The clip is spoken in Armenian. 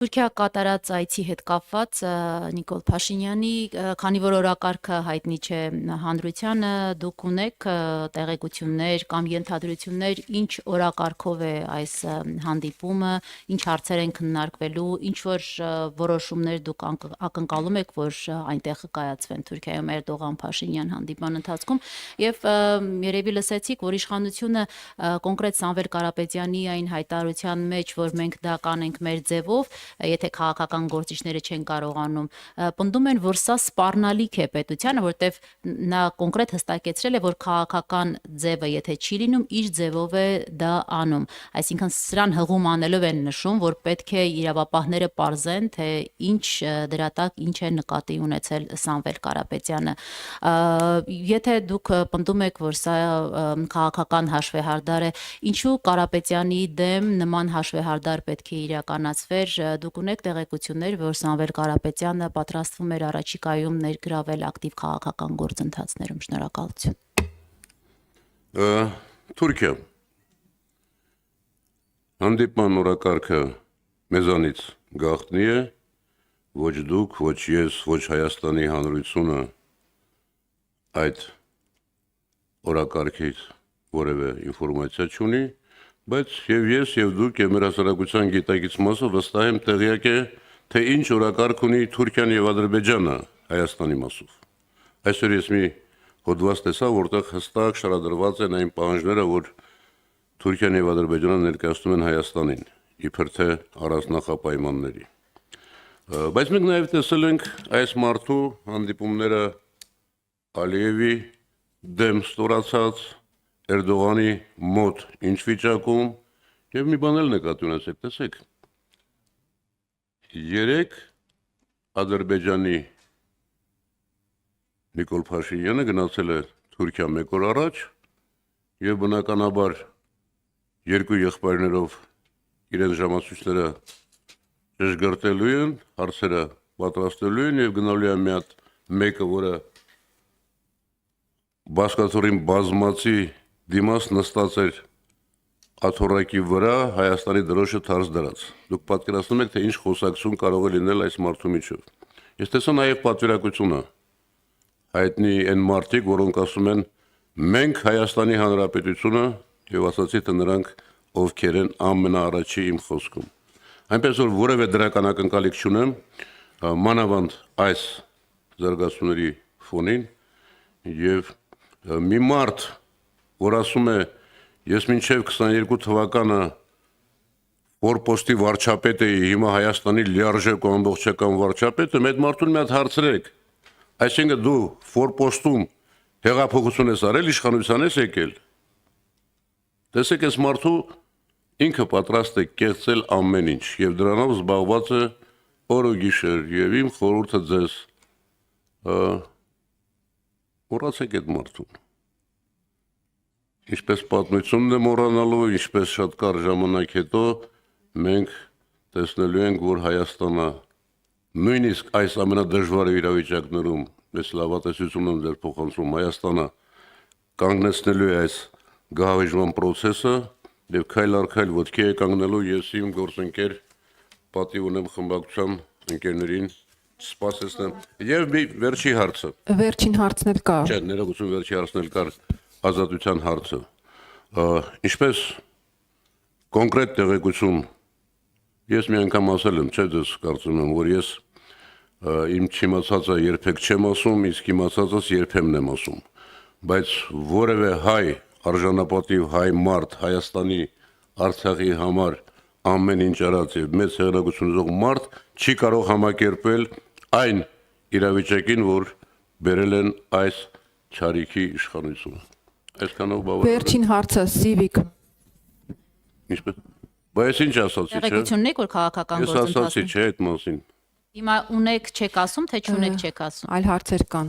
Թուրքիա կատարած այցի հետ կապված Նիկոլ Փաշինյանի, քանի որ օրակարգը հայտնի չէ հանրությանը, դուք ունեք տեղեկություններ կամ ենթադրություններ, ինչ օրակարգով է այս հանդիպումը, ինչ հարցեր են քննարկվելու, ինչ որ որոշումներ դուք ակնկալում եք, որ այնտեղ կկայացվեն Թուրքիայում Էրդողան-Փաշինյան հանդիպման ընթացքում, եւ երևի լսեցիք, որ իշխանությունը կոնկրետ Սամվել Կարապետյանի այն հայտարարության մեջ, որ մենք դա կանենք մեր ձևով, եթե քաղաքական գործիչները չեն կարողանում, պնդում են, որ սա սպառնալիք է պետությանը, որտեվ նա կոնկրետ հստակեցրել է, որ քաղաքական ձևը եթե չի լինում, իր ձևով է դա անում, այսինքն սրան հղում անելով են նշում, որ պետք է իրավապահները պարզեն, թե ինչ դրա տակ ինչ է նկատի ունեցել Սամվել Կարապետյանը, եթե դուք պնդում եք, որ սա քաղաքական հաշվեհարդար է, ինչու Կարապետյանի դեմ նման հաշվեհարդար պետք է իրականացվեր, դուք ունեք տեղեկություններ, որ Սամվել Կարապետյանը պատրաստվում էր առաջիկայում ներգրավել ակտիվ քաղաքական գործընթացներում, շնորհակալություն։ Թուրքիա հանդիպման օրակարգը մեզանից գաղտնի է, ոչ դուք, ոչ ես, ոչ Հայաստանի Հանրությունը այդ օրակարգից որևէ ինֆորմացիա չունի, բայց եւ ես եւ դուք եւ մեր հասարակության գիտակից մասը վստահ եմ տեղյակ է, թե ինչ օրակարգ ունի Թուրքիան եւ Ադրբեջանը Հայաստանի մասով։ Այսօր ես մի հոդված տեսա, որտեղ հստակ շարադրված են այն պահանջները, որ Թուրքիան եւ Ադրբեջանը ներկայացնում են Հայաստանին, իբր թե առանձնախապայմանների։ Բայց մենք նաեւ տեսել ենք այս մարդու հանդիպումները Ալիևի դեմ ստորացած Էրդողանի մոտ ինչ վիճակում եւ մի բան էլ նկատի ունեցեք, տեսեք։ 3 Ադրբեջանի Նիկոլ Փաշինյանը գնացել է Թուրքիա 1 օր առաջ եւ բնականաբար երկու եղբայրներով իրենց ժամացույցները ճշգրտելու են, հարցերը պատրաստելու են եւ գնալու է մի հատ մեկը, որը բասկաթորին բազմացի դիմաց նստած էր աթոռակի վրա Հայաստանի դրոշը թարս դրած։ Դուք պատկերացնում եք, թե ինչ խոսակցություն կարող է լինել այս մարդու միջով։ Ես տեսա նաև պատվիրակությունը հայտնի այն մարդիկ, որոնք ասում են մենք Հայաստանի Հանրապետությունը եւ ասացի, թե նրանք ովքեր են ամենաառաջի իմ խոսքում։ Այնպես որ որևէ դրական ակնկալիք չունեմ, մանավանդ այս զարգացումների ֆոնին եւ մի մարդ, որ ասում է, ես մինչև 22 թվականը ֆորպոստի վարչապետ էի, հիմա Հայաստանի լիարժեք ու ամբողջական վարչապետ եմ, այդ մարդուն մի հատ հարցրեք, այսինքն դու ֆորպոստում հեղափոխություն ես արել, իշխանության ես եկել, տեսեք այս մարդու ինքը պատրաստ է կեղծել ամեն ինչ եւ դրանով զբաղված է օր ու գիշեր եւ իմ խորհուրդը ձեզ մոռացեք այդ մարդուն։ Ինչպես պատմությունն է մոռանալու, ինչպես շատ կարճ ժամանակ հետո մենք տեսնելու ենք, որ Հայաստանը նույնիսկ այս ամենադժվար իրավիճակներում ես լավատեսություն եմ դեր փոխանցում, Հայաստանը կանգնեցնելու է այս գահավիժման process-ը եւ քայլ առ քայլ ոտքի է կանգնելու, ես իմ գործընկեր պատիվ ունեմ խմբակցության ընկերներին սպասեցնեմ եւ մի վերջի հարցը։ Վերջին հարցն էլ կա։ Չէ, ներողություն, վերջի հարցն էլ կար ազատության հարցը, ինչպես կոնկրետ տեղեկություն, ես մի անգամ ասել եմ, չէ դες կարծում եմ, որ ես իմ չիմացածը երբեք չեմ ասում, իսկ իմացածս երբեմն եմ ասում, բայց որևէ հայ, արժանապատիվ հայ մարդ, Հայաստանի Արցախի համար ամեն ինչ արած եւ մեծ հեղինակություն ունեցող մարդ չի կարող համակերպել այն իրավիճակին, որ բերել են այս չարիքի իշխանությունը։ Այսքանով բավական։ Վերջին հարցը Սիվիկ։ Ինչպես։ Բայց ինչ ասացի, չէ։ Տեղեկությունն եք, որ քաղաքական Ես ասացի, գործընթացում։ չէ, այդ մասին։ Հիմա ունեք չեք ասում, թե չունեք չեք ասում։ Այլ հարցեր կան։